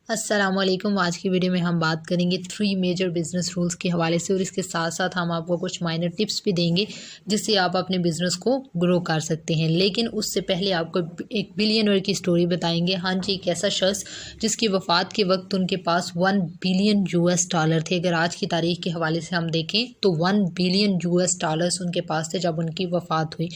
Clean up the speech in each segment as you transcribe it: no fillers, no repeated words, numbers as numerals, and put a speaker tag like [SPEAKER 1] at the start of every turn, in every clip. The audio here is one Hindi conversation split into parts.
[SPEAKER 1] अस्सलामुअलैकुम। आज की वीडियो में हम बात करेंगे 3 मेजर बिजनेस रूल्स के हवाले से, और इसके साथ साथ हम आपको कुछ माइनर टिप्स भी देंगे जिससे आप अपने बिज़नेस को ग्रो कर सकते हैं। लेकिन उससे पहले आपको एक बिलियनर की स्टोरी बताएंगे। हाँ जी, एक ऐसा शख्स जिसकी वफ़ात के वक्त उनके पास 1 बिलियन यूएस डॉलर थे। अगर आज की तारीख के हवाले से हम देखें तो 1 बिलियन यूएस डॉलर्स उनके पास थे जब उनकी वफ़ात हुई।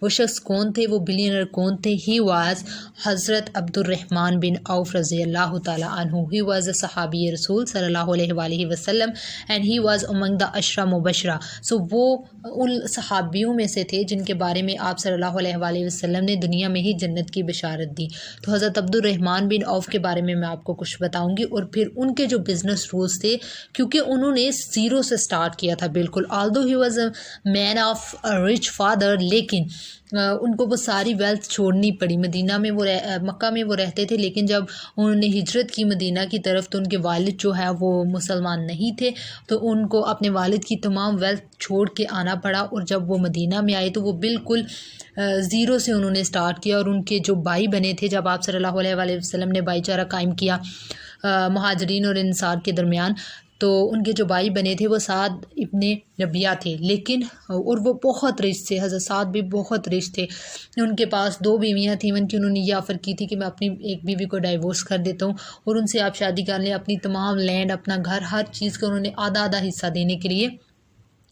[SPEAKER 1] वो शख्स कौन थे, वो बिलियनर कौन थे? ही वाज हज़रत अब्दुर्रहमान बिन औफ रज़ी अल्लाह तआला anhu. He was a Sahabi Rasul sallallahu alaihi wasallam and he was among the Ashra Mubashra. So वो उन सहाबियों में से थे जिनके बारे में आप सल्लल्लाहु अलैहि वसल्लम ने दुनिया में ही जन्नत की बशारत दी। तो हज़रत अब्दुर्रहमान बिन औफ के बारे में मैं आपको कुछ बताऊंगी और फिर उनके जो बिज़नेस रूल्स थे, क्योंकि उन्होंने ज़ीरो से स्टार्ट किया था। बिल्कुल although he was a man of a rich father, लेकिन उनको वो सारी वेल्थ छोड़नी पड़ी। मदीना में मक्का में वो रहते थे, लेकिन जब उन्होंने हिजरत की मदीना की तरफ तो उनके वालिद जो है वो मुसलमान नहीं थे, तो उनको अपने वालिद की तमाम वेल्थ छोड़ के आना पड़ा। और जब वो मदीना में आए तो वो बिल्कुल ज़ीरो से उन्होंने स्टार्ट किया। और उनके जो भाई बने थे, जब आप सल्लल्लाहु अलैहि वसल्लम ने भाईचारा कायम किया मुहाजिरीन और अंसार के दरमियान, तो उनके जो भाई बने थे वो साद इब्ने रबिया थे। लेकिन और वो बहुत रिच थे, हज़रत साद भी बहुत रिच थे। उनके पास 2 बीवियाँ थी। उनकी उन्होंने ये ऑफ़र की थी कि मैं अपनी एक बीवी को डाइवोर्स कर देता हूँ और उनसे आप शादी कर लें। अपनी तमाम लैंड, अपना घर, हर चीज़ का उन्होंने आधा आधा हिस्सा देने के लिए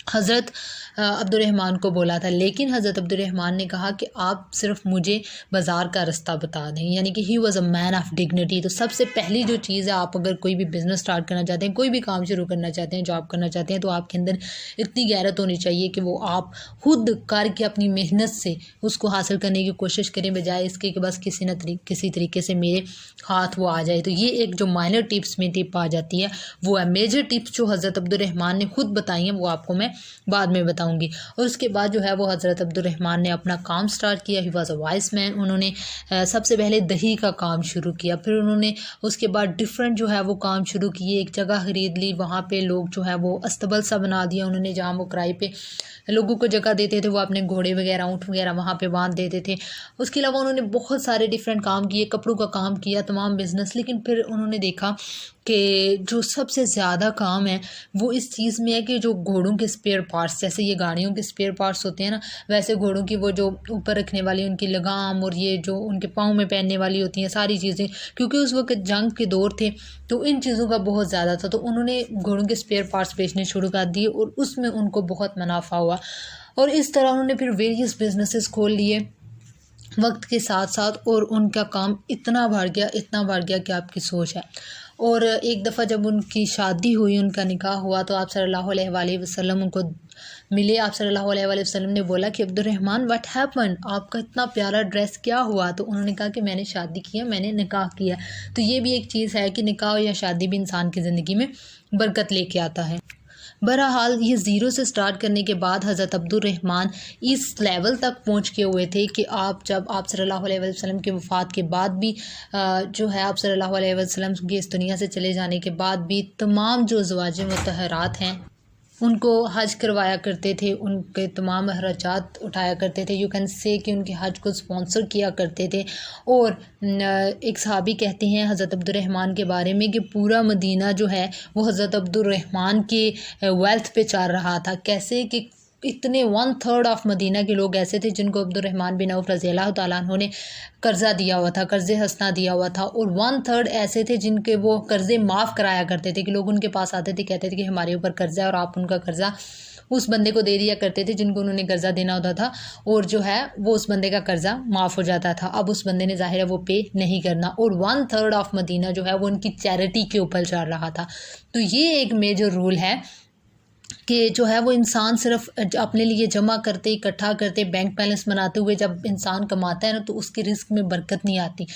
[SPEAKER 1] हज़रत अब्दुर्रहमान को बोला था। लेकिन हज़रत अब्दुर्रहमान ने कहा कि आप सिर्फ मुझे बाज़ार का रास्ता बता दें, यानी कि he was a man of dignity. तो सबसे पहली जो चीज़ है, आप अगर कोई भी बिज़नेस स्टार्ट करना चाहते हैं, कोई भी काम शुरू करना चाहते हैं, जॉब करना चाहते हैं, तो आपके अंदर इतनी गैरत होनी चाहिए कि वो आप खुद करके अपनी मेहनत से उसको हासिल करने की कोशिश करें, बजाय इसके कि बस किसी तरीके से मेरे हाथ वो आ जाए। तो ये एक जो माइनर टिप्स में टिप आ जाती है वो है। मेजर टिप्स जो हज़रत अब्दुर्रहमान ने खुद बताई हैं वो आपको मैं बाद में बताऊंगी। और उसके बाद जो है वो हज़रत अब्दुर्रहमान ने अपना काम स्टार्ट किया। He was a vice man. उन्होंने सबसे पहले दही का काम शुरू किया, फिर उन्होंने उसके बाद डिफरेंट जो है वो काम शुरू किए। एक जगह खरीद ली, वहाँ पे लोग जो है वो अस्तबल सा बना दिया उन्होंने, जहाँ वो किराए पे लोगों को जगह देते थे, वो अपने घोड़े वगैरह, ऊँट वगैरह वहाँ पे बांध देते थे। उसके अलावा उन्होंने बहुत सारे डिफरेंट काम किए, कपड़ों का काम किया, तमाम बिज़नेस। लेकिन फिर उन्होंने देखा कि जो सबसे ज़्यादा काम है वो इस चीज़ में है कि जो घोड़ों के स्पेयर पार्ट्स, जैसे ये गाड़ियों के स्पेयर पार्ट्स होते हैं ना, वैसे घोड़ों की वो जो ऊपर रखने वाली उनकी लगाम और ये जो उनके पाँव में पहनने वाली होती हैं सारी चीज़ें, क्योंकि उस वक्त जंग के दौर थे तो इन चीज़ों का बहुत ज़्यादा था। तो उन्होंने घोड़ों के स्पेयर पार्ट्स बेचने शुरू कर दिए और उसमें उनको बहुत मुनाफा हुआ। और इस तरह उन्होंने फिर वेरियस बिजनेसेस खोल लिए वक्त के साथ साथ, और उनका काम इतना बढ़ गया, इतना बढ़ गया कि आपकी सोच है। और एक दफ़ा जब उनकी शादी हुई, उनका निकाह हुआ, तो आप सल्लल्लाहु अलैहि वसल्लम उनको मिले। आप सल्लल्लाहु अलैहि वसल्लम ने बोला कि अब्दुर्रहमान व्हाट हैपन, आपका इतना प्यारा ड्रेस क्या हुआ? तो उन्होंने कहा कि मैंने शादी किया, मैंने निकाह किया। तो ये भी एक चीज़ है कि निकाह या शादी भी इंसान की ज़िंदगी में बरकत लेके आता है। बहरहाल ये ज़ीरो से स्टार्ट करने के बाद हज़रत अब्दुर्रहमान इस लेवल तक पहुँच के हुए थे कि जब आप सल्लल्लाहु अलैहि वसल्लम की वफ़ात के बाद भी जो है आप सल्लल्लाहु अलैहि वसल्लम के इस दुनिया से चले जाने के बाद भी तमाम जो ज़वाज मुतहरात हैं उनको हज करवाया करते थे, उनके तमाम अखराजात उठाया करते थे। यू कैन से कि उनके हज को स्पॉन्सर किया करते थे। और एक सहाबी कहते हैं हज़रत अब्दुर्रहमान के बारे में कि पूरा मदीना जो है वो हज़रत अब्दुर्रहमान के वेल्थ पे चल रहा था। कैसे कि इतने 1/3 ऑफ मदीना के लोग ऐसे थे जिनको अब्दुर्रहमान बिन औफ रज़ी अल्लाह तआला अन्हु ने कर्ज़ा दिया हुआ था, कर्ज़े हसना दिया हुआ था। और 1/3 ऐसे थे जिनके वो कर्ज़े माफ़ कराया करते थे, कि लोग उनके पास आते थे, कहते थे कि हमारे ऊपर कर्ज़ा है, और आप उनका कर्ज़ा उस बंदे को दे दिया करते थे जिनको उन्होंने कर्ज़ा देना होता था, और जो है वो उस बंदे का कर्ज़ा माफ़ हो जाता था। अब उस बंदे ने ज़ाहिर है वो पे नहीं करना। और 1/3 ऑफ मदीना जो है वो उनकी चैरिटी के ऊपर चल रहा था। तो ये एक मेजर रूल है कि जो है वो इंसान सिर्फ अपने लिए जमा करते, इकट्ठा करते, बैंक बैलेंस बनाते हुए जब इंसान कमाता है ना, तो उसके रिस्क में बरकत नहीं आती।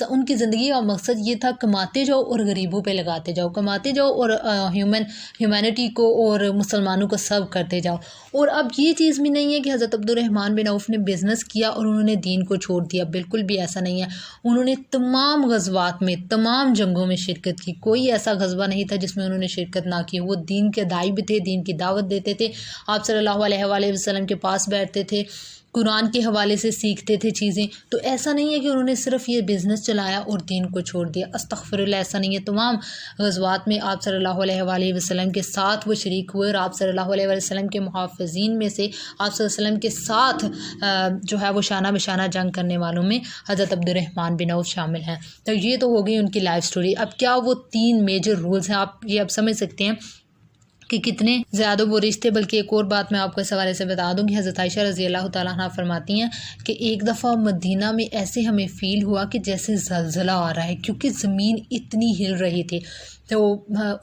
[SPEAKER 1] उनकी ज़िंदगी का मकसद ये था, कमाते जाओ और गरीबों पे लगाते जाओ, कमाते जाओ और ह्यूमैनिटी को और मुसलमानों को सर्व करते जाओ। और अब ये चीज़ भी नहीं है कि हज़रत अब्दुर्रहमान बिन औफ ने बिज़नेस किया और उन्होंने दीन को छोड़ दिया, बिल्कुल भी ऐसा नहीं है। उन्होंने तमाम गज़वात में, तमाम जंगों में शिरकत की। कोई ऐसा गज़वा नहीं था जिसमें उन्होंने शिरकत ना की। वो दीन के दाई भी थे, दीन दीन की दावत देते थे, आप सल्लल्लाहु अलैहि वसल्लम के पास बैठते थे, कुरान के हवाले से सीखते थे चीज़ें। तो ऐसा नहीं है कि उन्होंने सिर्फ ये बिज़नेस चलाया और दीन को छोड़ दिया, अस्तग़फिरुल्लाह, ऐसा नहीं है। तमाम ग़ज़वात में आप सल्लल्लाहु अलैहि वसल्लम के साथ वो शरीक हुए और आप सल्लल्लाहु अलैहि वसल्लम के मुहाफ़िज़ीन में से आप सल्लल्लाहु अलैहि वसल्लम के साथ जो है वो शाना बिशाना जंग करने वालों में हज़रत अब्दुर्रहमान बिन औफ़ शामिल हैं। तो ये तो हो गई उनकी लाइफ स्टोरी। अब क्या वो 3 मेजर रूल्स हैं, आप ये अब समझ सकते हैं कि कितने ज़्यादा वो रिश्ते। बल्कि एक और बात मैं आपको इस हवाले से बता दूं कि हज़रत आयशा रज़ी अल्लाह तआला अन्हा फरमाती हैं कि एक दफ़ा मदीना में ऐसे हमें फ़ील हुआ कि जैसे ज़लज़ला आ रहा है, क्योंकि ज़मीन इतनी हिल रही थी। तो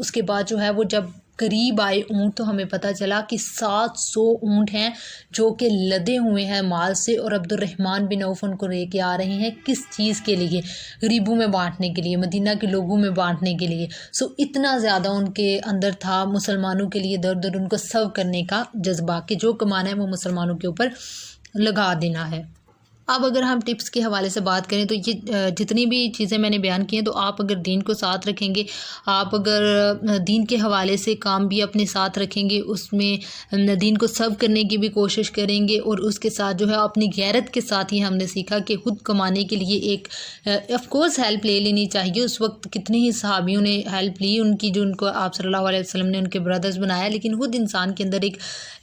[SPEAKER 1] उसके बाद जो है वो जब करीब आए ऊँट तो हमें पता चला कि 700 ऊँट हैं जो कि लदे हुए हैं माल से, और अब्दुर्रहमान बिन औफ़ उनको लेके आ रहे हैं किस चीज़ के लिए, गरीबों में बांटने के लिए, मदीना के लोगों में बांटने के लिए। सो इतना ज़्यादा उनके अंदर था मुसलमानों के लिए दर दर उनको सर्व करने का जज्बा कि जो कमाना है वो मुसलमानों के ऊपर लगा देना है। अब अगर हम टिप्स के हवाले से बात करें तो ये जितनी भी चीज़ें मैंने बयान की हैं, तो आप अगर दीन को साथ रखेंगे, आप अगर दीन के हवाले से काम भी अपने साथ रखेंगे, उसमें दीन को सर्व करने की भी कोशिश करेंगे, और उसके साथ जो है अपनी गैरत के साथ ही हमने सीखा कि खुद कमाने के लिए एक ऑफ कोर्स हेल्प ले लेनी चाहिए। उस वक्त कितने ही सहाबियों ने हेल्प ली उनकी, जो उनको आप सल्लल्लाहु अलैहि वसल्लम ने उनके ब्रदर्स बनाया, लेकिन खुद इंसान के अंदर एक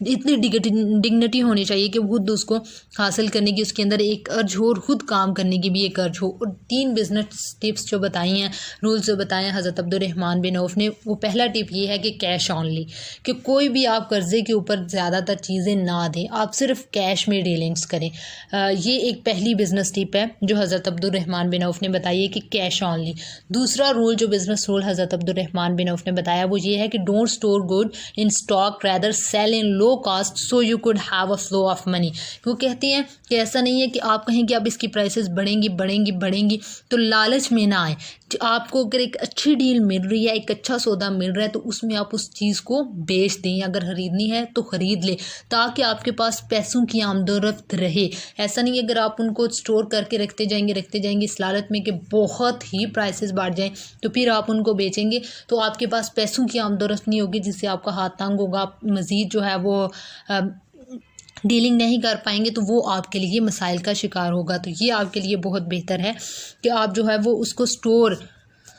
[SPEAKER 1] इतनी डिग्निटी होनी चाहिए कि खुद उसको हासिल करने की उसके अंदर एक अर्ज हो और खुद काम करने की भी एक अर्ज हो। और 3 बिजनेस टिप्स जो बताई हैं, रूल्स जो बताए हैं हज़रत अब्दुर्रहमान बिन औफ़ ने, वो पहला टिप ये है कि कैश ऑनली, कि कोई भी आप कर्ज़े के ऊपर ज़्यादातर चीज़ें ना दें, आप सिर्फ कैश में डीलिंग्स करें। ये एक पहली बिजनेस टिप है जो हज़रत अब्दुर्रहमान बिन औफ़ ने बताई है कि कैश ऑनली। दूसरा रूल जो बिजनेस रूल हज़रत अब्दुर्रहमान बिन औफ़ ने बताया वो ये है कि don't store good in stock, rather sell in low cost so you could have a flow of money. वो कहती हैं कि ऐसा नहीं है कि आप कहें कि अब इसकी प्राइसेस बढ़ेंगी, तो लालच में ना आए। आपको अगर एक अच्छी डील मिल रही है, एक अच्छा सौदा मिल रहा है, तो उसमें आप उस चीज़ को बेच दें। अगर ख़रीदनी है तो ख़रीद लें, ताकि आपके पास पैसों की आमदोरफ्त रहे। ऐसा नहीं है अगर आप उनको स्टोर करके रखते जाएंगे इस लालच में कि बहुत ही प्राइसेस बढ़ जाएं, तो फिर आप उनको बेचेंगे तो आपके पास पैसों की आमदोरफ्त नहीं होगी, जिससे आपका हाथ तंग होगा, आप मज़ीद जो है वो डीलिंग नहीं कर पाएंगे, तो वो आपके लिए मसाइल का शिकार होगा। तो ये आपके लिए बहुत बेहतर है कि आप जो है वो उसको स्टोर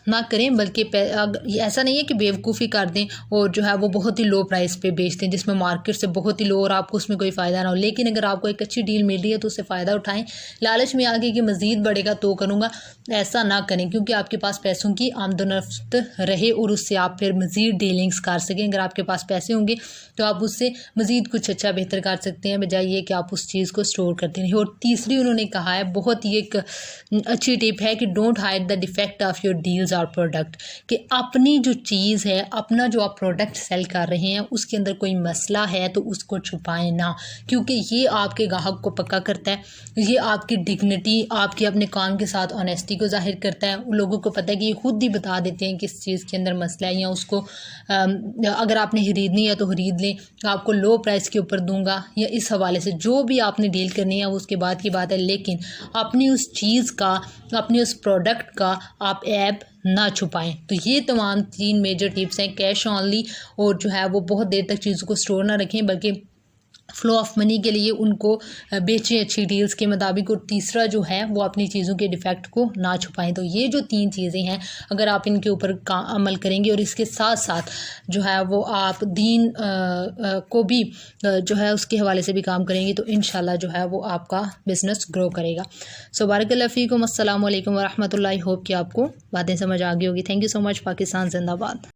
[SPEAKER 1] ना करें, बल्कि ऐसा नहीं है कि बेवकूफ़ी कर दें और जो है वो बहुत ही लो प्राइस पे बेच दें, जिसमें मार्केट से बहुत ही लो और आपको उसमें कोई फ़ायदा ना हो। लेकिन अगर आपको एक अच्छी डील मिल रही है तो उससे फ़ायदा उठाएं। लालच में आगे कि मज़ीद बढ़ेगा तो करूँगा, ऐसा ना करें, क्योंकि आपके पास पैसों की आमदोरफ्त रहे और उससे आप फिर मज़ीद डीलिंग्स कर सकें। अगर आपके पास पैसे होंगे तो आप उससे मज़ीद कुछ अच्छा बेहतर कर सकते हैं, बजाय ये कि आप उस चीज़ को स्टोर करते रहें। और तीसरी उन्होंने कहा है, बहुत ही एक अच्छी टिप है कि don't hide the defect of your deals और प्रोडक्ट, कि अपनी जो चीज़ है, अपना जो आप प्रोडक्ट सेल कर रहे हैं उसके अंदर कोई मसला है तो उसको छुपाएं ना, क्योंकि ये आपके ग्राहक को पक्का करता है, ये आपकी डिग्निटी, आपके अपने काम के साथ ऑनेस्टी को जाहिर करता है। उन लोगों को पता है कि ये खुद ही बता देते हैं किस चीज़ के अंदर मसला है, या उसको अगर आपने खरीदनी है तो खरीद लें, आपको लो प्राइस के ऊपर दूंगा, या इस हवाले से जो भी आपने डील करनी है वो उसके बाद की बात है। लेकिन अपनी उस चीज़ का, अपने उस प्रोडक्ट का आप ऐप ना छुपाएं। तो ये तमाम 3 मेजर टिप्स हैं, कैश ऑनली, और जो है वो बहुत देर तक चीज़ों को स्टोर ना रखें, बल्कि फ्लो ऑफ मनी के लिए उनको बेचें अच्छी डील्स के मुताबिक। और तीसरा जो है वो अपनी चीज़ों के डिफेक्ट को ना छुपाएं। तो ये जो 3 चीज़ें हैं, अगर आप इनके ऊपर अमल करेंगे और इसके साथ साथ जो है वो आप दीन को भी जो है उसके हवाले से भी काम करेंगे, तो इंशाल्लाह जो है वो आपका बिज़नेस ग्रो करेगा। सो बारकल्लाहु फीकुम, अस्सलामु अलैकुम व रहमतुल्लाहि। होप कि आपको बातें समझ आ गई होगी। Thank you so much. Pakistan जिंदाबाद।